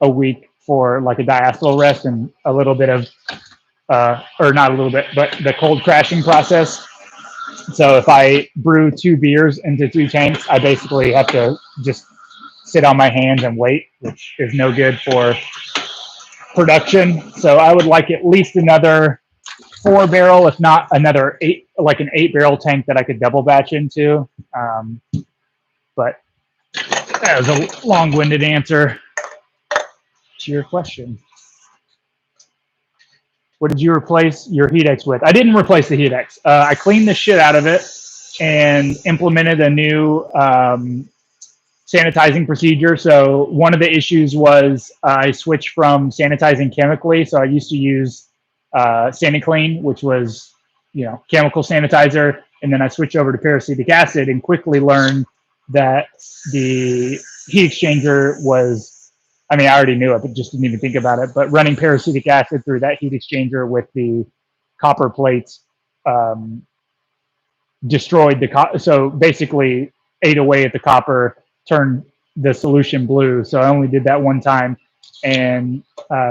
a week for like a diacetyl rest and a little bit of, or not a little bit, but the cold crashing process. So if I brew 2 beers into 2 tanks, I basically have to just sit on my hands and wait, which is no good for production. So I would like at least another 4 barrel, if not another 8, like an 8 barrel tank that I could double batch into. But that was a long-winded answer to your question. What did you replace your HeatX with? I didn't replace the HeatX. I cleaned the shit out of it. and implemented a new sanitizing procedure. So one of the issues was I switched from sanitizing chemically. So I used to use SaniClean, which was, chemical sanitizer, and then I switched over to peracetic acid and quickly learned that the heat exchanger was, I mean, I already knew it, but just didn't even think about it. But running peracetic acid through that heat exchanger with the copper plates destroyed so basically ate away at the copper, turned the solution blue. So I only did that one time. And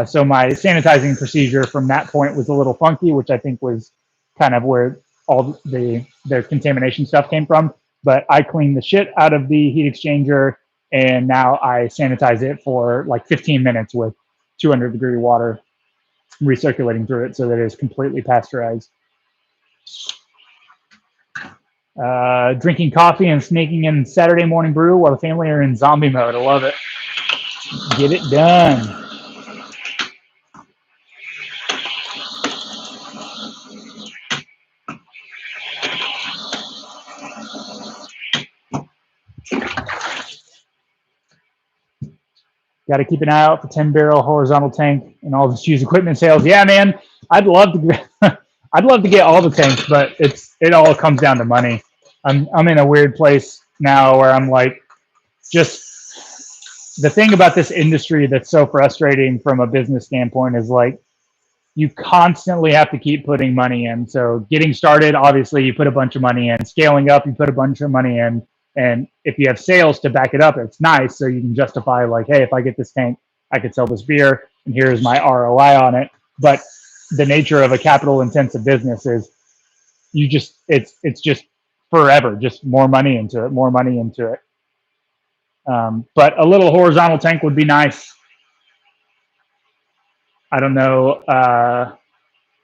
so my sanitizing procedure from that point was a little funky, which I think was kind of where all their contamination stuff came from. But I cleaned the shit out of the heat exchanger, and now I sanitize it for like 15 minutes with 200-degree water recirculating through it so that it is completely pasteurized. Drinking coffee and sneaking in Saturday morning brew while the family are in zombie mode. I love it. Get it done. Got to keep an eye out for 10-barrel horizontal tank and all the used equipment sales. Yeah, man, I'd love to. I'd love to get all the tanks, but it all comes down to money. I'm in a weird place now where I'm like, just the thing about this industry that's so frustrating from a business standpoint is like you constantly have to keep putting money in. So getting started, obviously, you put a bunch of money in. Scaling up, you put a bunch of money in. And if you have sales to back it up, it's nice. So you can justify like, hey, if I get this tank, I could sell this beer, and here's my ROI on it. But the nature of a capital-intensive business is it's just forever, just more money into it, more money into it. But a little horizontal tank would be nice. I don't know.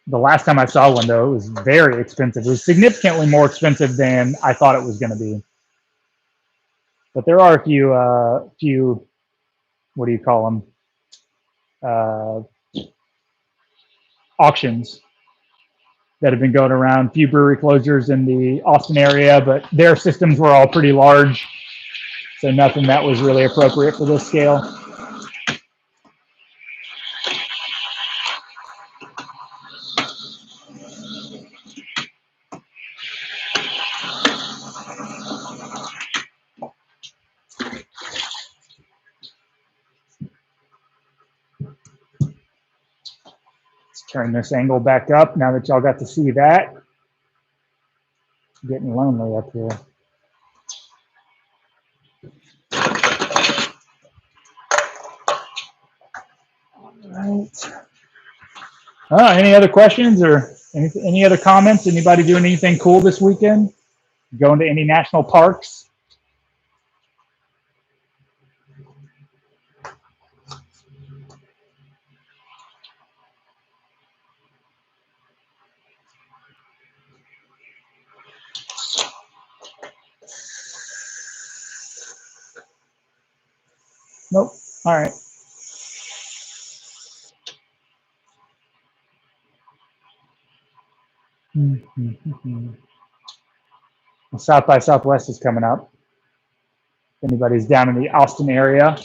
The last time I saw one, though, it was very expensive. It was significantly more expensive than I thought it was going to be. But there are a few, what do you call them? Auctions that have been going around. Few brewery closures in the Austin area, but their systems were all pretty large. So nothing that was really appropriate for this scale. Turn this angle back up now that y'all got to see that. Getting lonely up here. All right. Any other questions or any other comments? Anybody doing anything cool this weekend? Going to any national parks? Nope. All right. Well, South by Southwest is coming up. If anybody's down in the Austin area,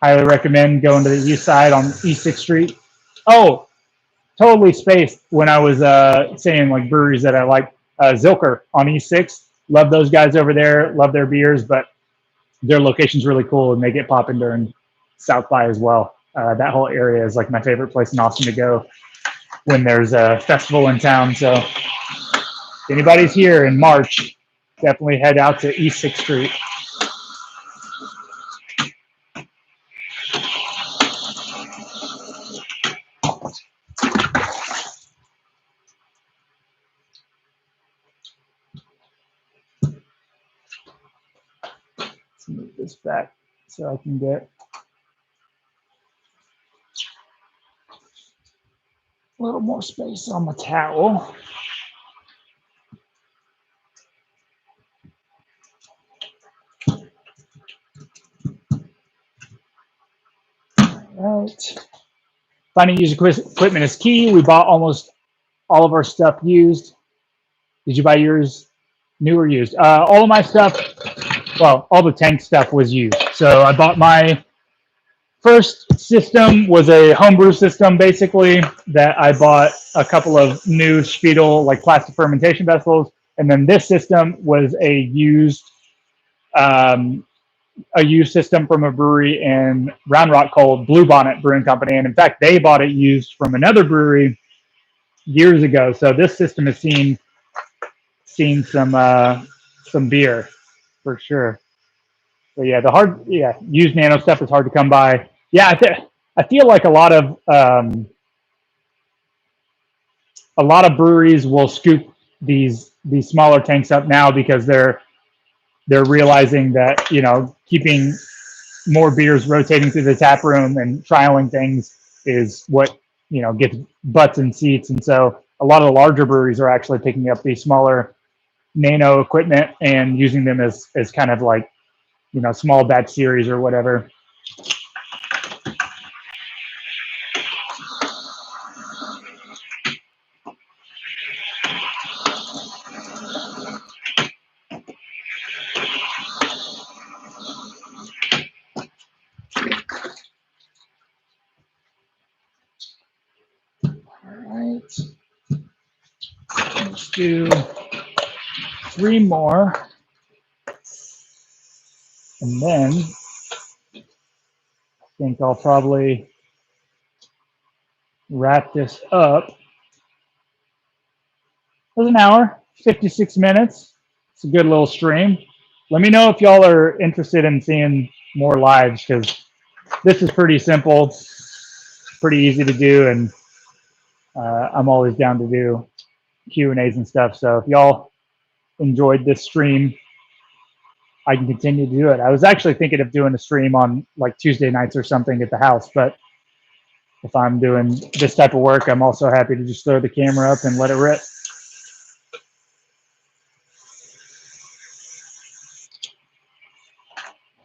highly recommend going to the east side on East 6th Street. Oh, totally spaced when I was saying like breweries that I like. Zilker on East 6th. Love those guys over there. Love their beers, but their location's really cool and they get popping during South by as well. That whole area is like my favorite place in Austin to go when there's a festival in town. So if anybody's here in March, definitely head out to East 6th Street. Let's move this back so I can get a little more space on my towel. All right. Finding used equipment is key. We bought almost all of our stuff used. Did you buy yours New or used? All of my stuff, well, all the tank stuff was used. So I bought my first system was a homebrew system, basically, that I bought a couple of new Spiegel, like plastic fermentation vessels. And then this system was um, a used system from a brewery in Round Rock called Blue Bonnet Brewing Company. And in fact, they bought it used from another brewery years ago. So this system has seen some beer for sure. But yeah, used nano stuff is hard to come by. Yeah, I feel like a lot of breweries will scoop these smaller tanks up now because they're realizing that, keeping more beers rotating through the tap room and trialing things is what, gets butts in seats. And so a lot of the larger breweries are actually picking up these smaller nano equipment and using them as kind of like, small batch series or whatever. All right. Let's do 3 more. And then I think I'll probably wrap this up. It was an hour, 56 minutes. It's a good little stream. Let me know if y'all are interested in seeing more lives, because this is pretty simple, pretty easy to do, and I'm always down to do Q&As and stuff. So if y'all enjoyed this stream, I can continue to do it. I was actually thinking of doing a stream on like Tuesday nights or something at the house, but if I'm doing this type of work, I'm also happy to just throw the camera up and let it rip.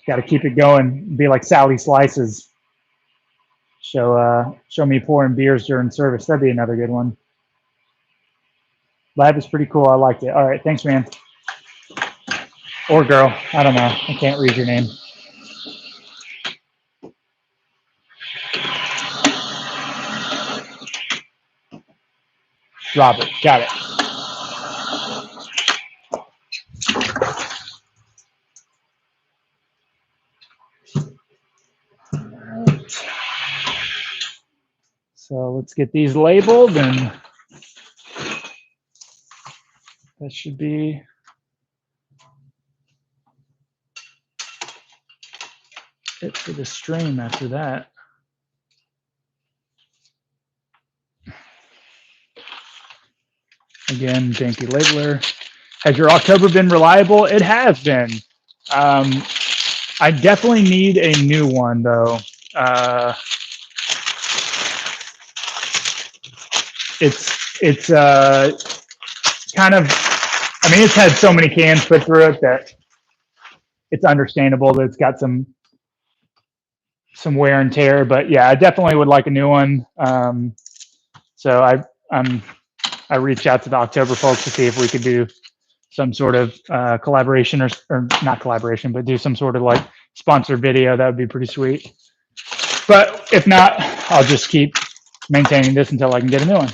Got to keep it going. Be like Sally Slices. Show me pouring beers during service. That'd be another good one. Lab is pretty cool. I liked it. All right, thanks, man. Or girl. I don't know. I can't read your name. Robert. Got it. All right. So let's get these labeled, and that should be it for the stream after that. Again, thank you, labeler. Has your October been reliable? It has been. I definitely need a new one, though. It's kind of, I mean, it's had so many cans put through it that it's understandable that it's got some wear and tear. But yeah, I definitely would like a new one. So I reached out to the October folks to see if we could do some sort of collaboration, or not collaboration, but do some sort of like sponsored video. That would be pretty sweet. But if not, I'll just keep maintaining this until I can get a new one.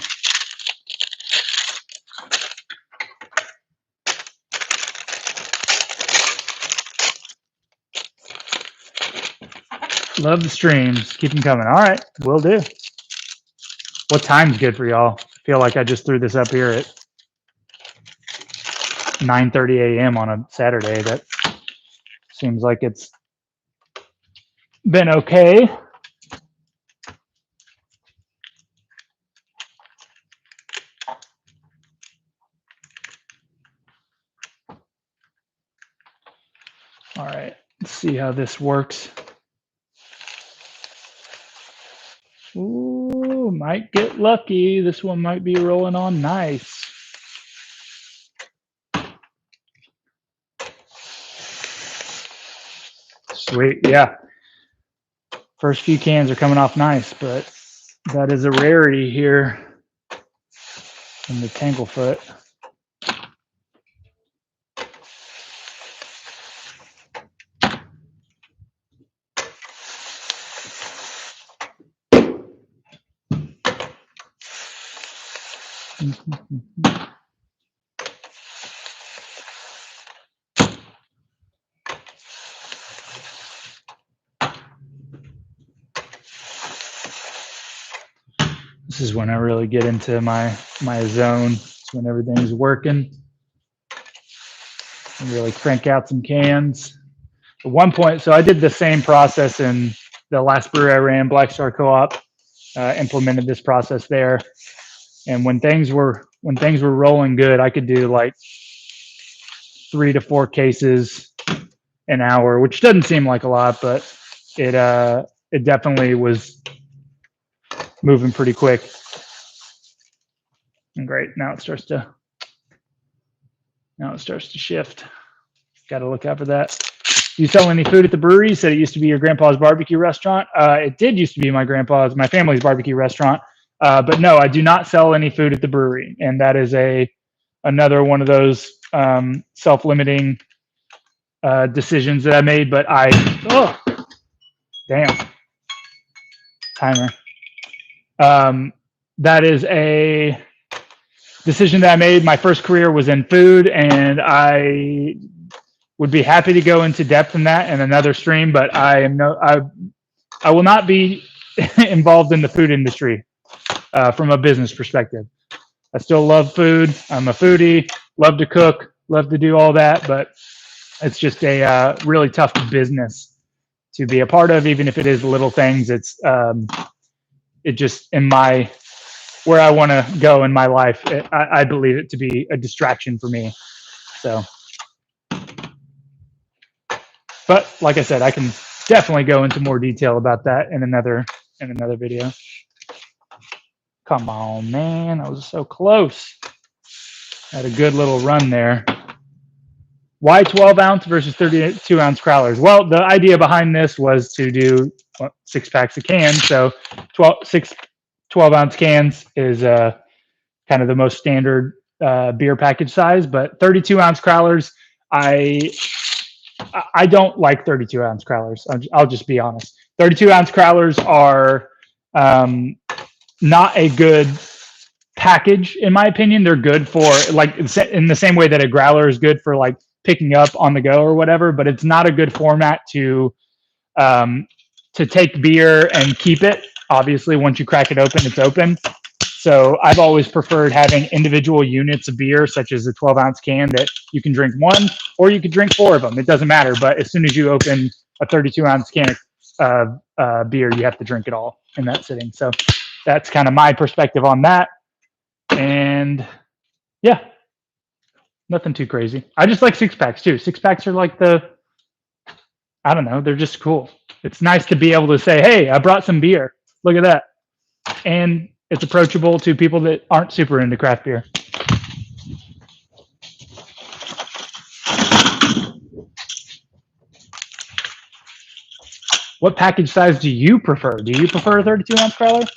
Love the streams. Keep them coming. All right, will do. What time's good for y'all? I feel like I just threw this up here at 9:30 a.m. on a Saturday. That seems like it's been okay. All right, let's see how this works. Ooh, might get lucky. This one might be rolling on nice. Sweet, yeah. First few cans are coming off nice, but that is a rarity here in the Tanglefoot. This is when I really get into my zone. It's when everything's working. And really crank out some cans. At one point, so I did the same process in the last brewery I ran, Black Star Co-op. Implemented this process there, and when things were rolling good, I could do like 3 to 4 cases an hour, which doesn't seem like a lot, but it definitely was moving pretty quick. And great, now it starts to shift. Got to look out for that. You sell any food at the brewery? You said it used to be your grandpa's barbecue restaurant. It did used to be my family's barbecue restaurant. But no, I do not sell any food at the brewery, and that is another one of those self-limiting decisions that I made. But timer. That is a decision that I made. My first career was in food, and I would be happy to go into depth in that in another stream, but I will not be involved in the food industry from a business perspective. I still love food. I'm a foodie, love to cook, love to do all that, but it's just a really tough business to be a part of, even if it is little things. It's it just in my where I want to go in my life. I believe it to be a distraction for me. So. But like I said, I can definitely go into more detail about that in another video. Come on, man. I was so close. Had a good little run there. Why 12 ounce versus 32 ounce crowlers? Well, the idea behind this was to do 6 packs of cans. So 12 ounce cans is kind of the most standard beer package size, but 32 ounce crowlers, I don't like 32 ounce crowlers. I'll just be honest. 32 ounce crowlers are not a good package, in my opinion. They're good for like in the same way that a growler is good for like picking up on the go or whatever, but it's not a good format to take beer and keep it. Obviously, once you crack it open, it's open. So I've always preferred having individual units of beer, such as a 12 ounce can that you can drink one, or you could drink 4 of them. It doesn't matter. But as soon as you open a 32 ounce can of beer, you have to drink it all in that sitting. So that's kind of my perspective on that. And yeah, nothing too crazy. I just like 6 packs too. 6 packs are like I don't know, they're just cool. It's nice to be able to say, hey, I brought some beer. Look at that. And it's approachable to people that aren't super into craft beer. What package size do you prefer? Do you prefer a 32 ounce crowler?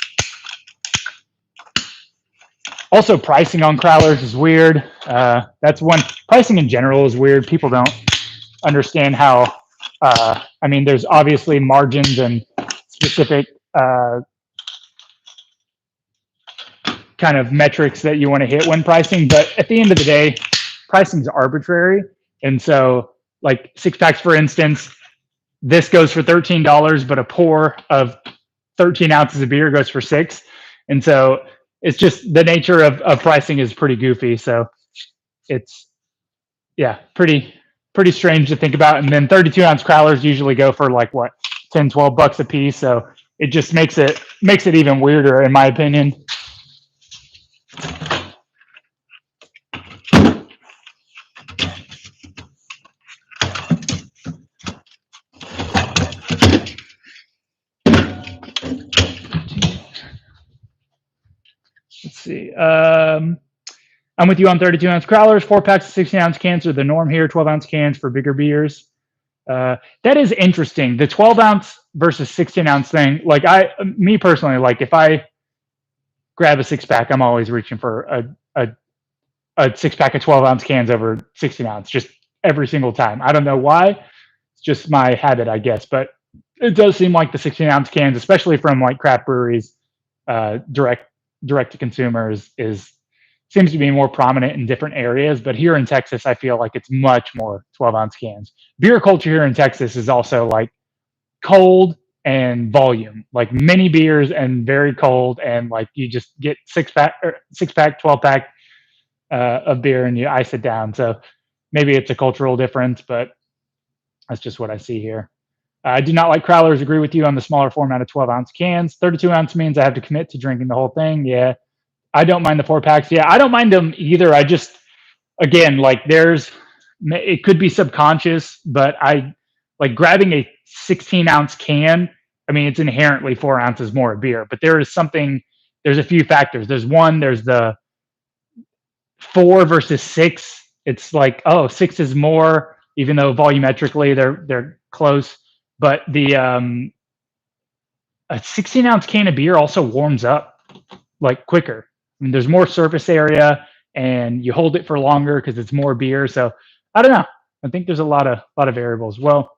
Also, pricing on crowlers is weird. That's one. Pricing in general is weird. People don't understand how. I mean, there's obviously margins and specific kind of metrics that you want to hit when pricing, but at the end of the day, pricing is arbitrary. And so, like 6 packs, for instance, this goes for $13, but a pour of 13 ounces of beer goes for $6. And so it's just the nature of pricing is pretty goofy. So it's, yeah, pretty strange to think about. And then 32 ounce crowlers usually go for like what, 10, 12 bucks a piece. So it just makes it even weirder, in my opinion. Let's see. I'm with you on 32 ounce crowlers. 4 packs of 16 ounce cans are the norm here. 12 ounce cans for bigger beers. That is interesting. The 12 ounce versus 16 ounce thing. Like me personally, like if I grab a 6 pack, I'm always reaching for a 6 pack of 12 ounce cans over 16 ounce, just every single time. I don't know why. It's just my habit, I guess. But it does seem like the 16 ounce cans, especially from like craft breweries, direct to consumers, is seems to be more prominent in different areas, but here in Texas, I feel like it's much more 12-ounce cans. Beer culture here in Texas is also like cold and volume, like mini beers and very cold, and like you just get six pack, 12-pack of beer and you ice it down. So maybe it's a cultural difference, but that's just what I see here. I do not like crowlers. Agree with you on the smaller format of 12-ounce cans. 32-ounce means I have to commit to drinking the whole thing. Yeah, I don't mind the 4-packs. Yeah, I don't mind them either. I just, again, like it could be subconscious, but I like grabbing a 16-ounce can. I mean, it's inherently 4 ounces more of beer, but there's a few factors. There's the 4 versus 6. It's like, oh, 6 is more, even though volumetrically they're close. But a 16-ounce can of beer also warms up like quicker. I mean, there's more surface area and you hold it for longer because it's more beer. So I don't know. I think there's a lot of variables. Well,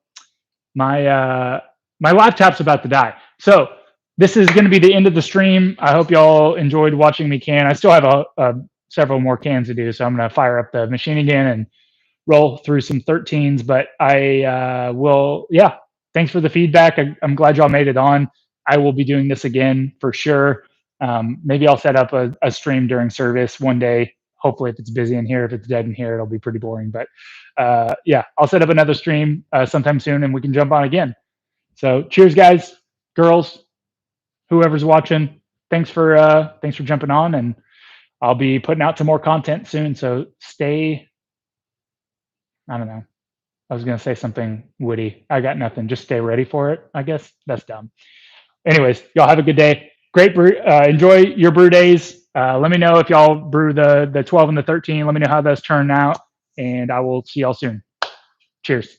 my laptop's about to die. So this is going to be the end of the stream. I hope y'all enjoyed watching me can. I still have several more cans to do, so I'm going to fire up the machine again and roll through some 13s. But I will, yeah. Thanks for the feedback. I'm glad y'all made it on. I will be doing this again for sure. Maybe I'll set up a stream during service one day. Hopefully, if it's busy in here, if it's dead in here, it'll be pretty boring. But yeah, I'll set up another stream sometime soon, and we can jump on again. So, cheers, guys, girls, whoever's watching. Thanks for jumping on, and I'll be putting out some more content soon. So stay. I don't know. I was gonna say something witty. I got nothing. Just stay ready for it. I guess that's dumb. Anyways, y'all have a good day. Great brew. Enjoy your brew days. Let me know if y'all brew the 12 and the 13. Let me know how those turn out, and I will see y'all soon. Cheers.